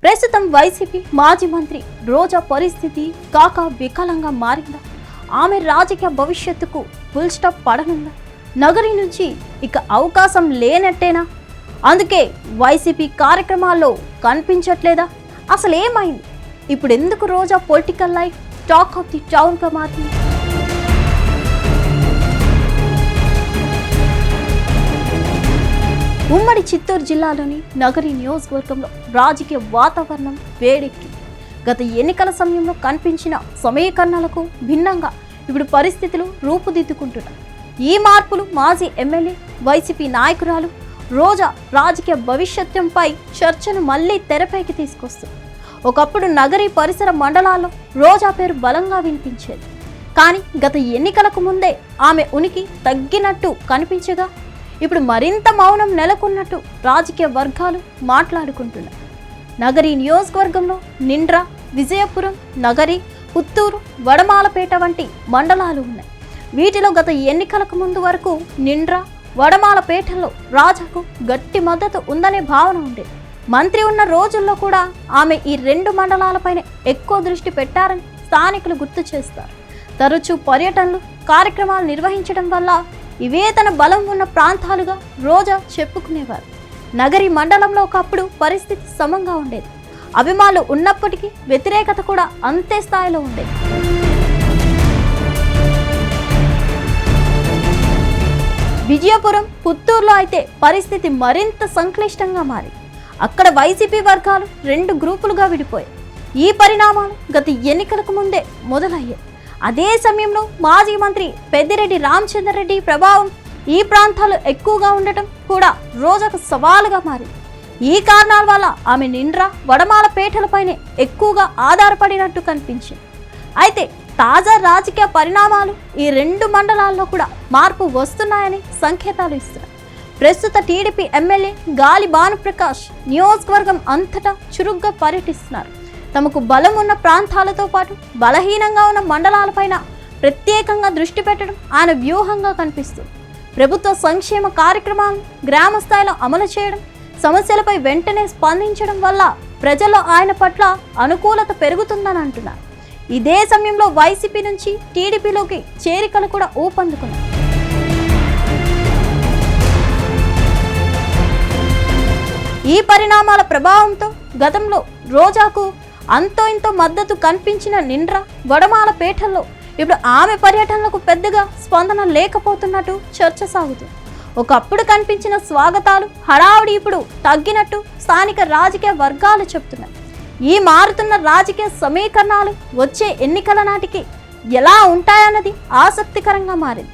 ప్రస్తుతం వైసీపీ మాజీ మంత్రి రోజా పరిస్థితి కాక వికలంగా మారిందా? ఆమె రాజకీయ భవిష్యత్తుకు ఫుల్ స్టాప్ పడనుందా? నగరి నుంచి ఇక అవకాశం లేనట్టేనా? అందుకే వైసీపీ కార్యక్రమాల్లో కనిపించట్లేదా? అసలు ఏమైంది? ఇప్పుడు ఎందుకు Roja political life talk of the టౌన్గా మారింది? ఉమ్మడి చిత్తూరు జిల్లాలోని నగరి నియోజకవర్గంలో రాజకీయ వాతావరణం వేడెక్కి గత ఎన్నికల సమయంలో కనిపించిన సమీకరణలకు భిన్నంగా ఇప్పుడు పరిస్థితులు రూపుదిద్దుకుంటున్నాయి. ఈ మార్పులు మాజీ ఎమ్మెల్యే వైసీపీ నాయకురాలు రోజా రాజకీయ భవిష్యత్తుపై చర్చను మళ్లీ తెరపైకి తీసుకొస్తుంది. ఒకప్పుడు నగరి పరిసర మండలాల్లో రోజా పేరు బలంగా వినిపించేది. కానీ గత ఎన్నికలకు ముందే ఆమె ఉనికి తగ్గినట్టు కనిపించగా ఇప్పుడు మరింత మౌనం నెలకొన్నట్టు రాజకీయ వర్గాలు మాట్లాడుకుంటున్నాయి. నగరి నియోజకవర్గంలో నిండ్ర, విజయపురం, నగరి, పుత్తూరు, వడమాలపేట వంటి మండలాలు ఉన్నాయి. వీటిలో గత ఎన్నికలకు ముందు వరకు నిండ్ర, వడమాలపేటలో రాజాకు గట్టి మద్దతు ఉందనే భావన ఉండేది. మంత్రి ఉన్న రోజుల్లో కూడా ఆమె ఈ రెండు మండలాలపైనే ఎక్కువ దృష్టి పెట్టారని స్థానికులు గుర్తు చేస్తారు. తరచూ పర్యటనలు, కార్యక్రమాలు నిర్వహించడం వల్ల ఇవే తన బలం ఉన్న ప్రాంతాలుగా రోజా చెప్పుకునేవారు. నగరి మండలంలో ఒకప్పుడు పరిస్థితి సమంగా ఉండేది. అభిమానులు ఉన్నప్పటికీ వ్యతిరేకత కూడా అంతే స్థాయిలో ఉండేది. విజయపురం, పుత్తూరులో అయితే పరిస్థితి మరింత సంక్లిష్టంగా మారింది. అక్కడ వైసీపీ వర్గాలు రెండు గ్రూపులుగా విడిపోయాయి. ఈ పరిణామాలు గత ఎన్నికలకు ముందే మొదలయ్యాయి. అదే సమయంలో మాజీ మంత్రి పెద్దిరెడ్డి రామచంద్రరెడ్డి ప్రభావం ఈ ప్రాంతాలు ఎక్కువగా ఉండటం కూడా రోజాకు సవాలుగా మారింది. ఈ కారణాల వల్ల ఆమె నిండ్ర, వడమాలపేటలపైనే ఎక్కువగా ఆధారపడినట్టు కనిపించింది. అయితే తాజా రాజకీయ పరిణామాలు ఈ రెండు మండలాల్లో కూడా మార్పు వస్తున్నాయని సంకేతాలు ఇస్తున్నాయి. ప్రస్తుత టీడీపీ ఎమ్మెల్యే గాలి భానుప్రకాష్ నియోజకవర్గం అంతటా చురుగ్గా పర్యటిస్తున్నారు. తమకు బలం ఉన్న ప్రాంతాలతో పాటు బలహీనంగా ఉన్న మండలాలపైన ప్రత్యేకంగా దృష్టి పెట్టడం ఆయన వ్యూహంగా కనిపిస్తుంది. ప్రభుత్వ సంక్షేమ కార్యక్రమాలను గ్రామ స్థాయిలో అమలు చేయడం, సమస్యలపై వెంటనే స్పందించడం వల్ల ప్రజల్లో ఆయన పట్ల అనుకూలత పెరుగుతుందని అంటున్నారు. ఇదే సమయంలో వైసీపీ నుంచి టీడీపీలోకి చేరికలు కూడా ఊపందుకున్నాయి. ఈ పరిణామాల ప్రభావంతో గతంలో రోజాకు అంతో ఇంతో మద్దతు కనిపించిన నిండ్ర, వడమాలపేటల్లో ఇప్పుడు ఆమె పర్యటనలకు పెద్దగా స్పందన లేకపోతున్నట్టు చర్చ సాగుతుంది. ఒకప్పుడు కనిపించిన స్వాగతాలు, హడావుడి ఇప్పుడు తగ్గినట్టు స్థానిక రాజకీయ వర్గాలు చెబుతున్నాయి. ఈ మారుతున్న రాజకీయ సమీకరణాలు వచ్చే ఎన్నికల నాటికి ఎలా ఉంటాయన్నది ఆసక్తికరంగా మారింది.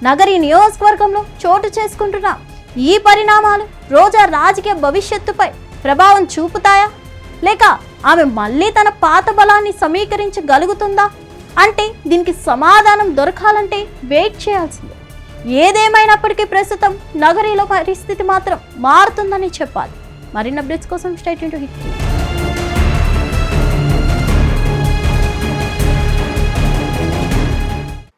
నగరి నియోజకవర్గంలో చోటు చేసుకుంటున్న ఈ పరిణామాలు రోజా రాజకీయ భవిష్యత్తుపై ప్రభావం చూపుతాయా, లేక ఆమె మళ్ళీ తన పాత బలాన్ని సమీకరించగలుగుతుందా అంటే దీనికి సమాధానం దొరకాలంటే వెయిట్ చేయాల్సిందే. ఏదేమైనప్పటికీ ప్రస్తుతం నగరిలో పరిస్థితి మాత్రం మారుతుందని చెప్పాలి. మరిన్ని అప్డేట్స్ కోసం stay tune to hit TV.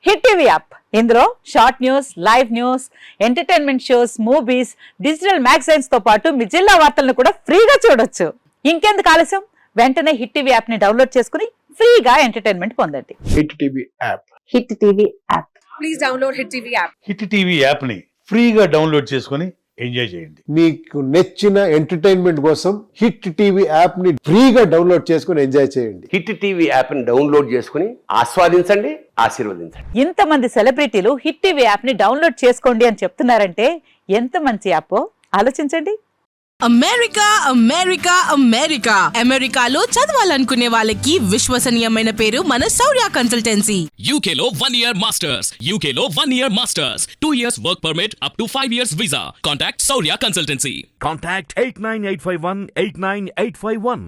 Hit TV app, ఇందులో short news, live news, entertainment shows, movies, digital magazines తో పాటు మీ జిల్లా వార్తలను కూడా ఫ్రీగా చూడొచ్చు. ఇంకెందుకు ఆలస్యం, వెంటనే హిట్ టీవీ యాప్ ని డౌన్లోడ్ చేసుకుని ఫ్రీగా ఎంటర్టైన్మెంట్ పొందండి. Hit TV app. Hit TV app. Please download hit TV app. Hit TV app ని ఫ్రీగా డౌన్లోడ్ చేసుకుని ఎంజాయ్ చేయండి. మీకు నచ్చిన ఎంటర్టైన్మెంట్ కోసం హిట్ టీవీ యాప్ ని ఫ్రీగా డౌన్లోడ్ చేసుకుని ఎంజాయ్ చేయండి. హిట్ టీవీ యాప్ ని డౌన్లోడ్ చేసుకుని ఆస్వాదించండి, ఆశీర్వదించండి. ఇంతమంది సెలబ్రిటీలు హిట్ టీవీ యాప్ ని డౌన్లోడ్ చేసుకోండి అని చెప్తున్నారంటే ఎంత మంచి యాప్ ఆలోచించండి. అమెరికా అమెరికా అమెరికా అమెరికాలో చదవాలనుకునే వాళ్ళకి విశ్వసనీయమైన పేరు మన శౌర్య కన్సల్టెన్సీ. UK లో 1 year masters. UK లో 1 year masters. 2 years work permit up to 5 years visa. Contact Saurya Consultancy. Contact 89851 89851.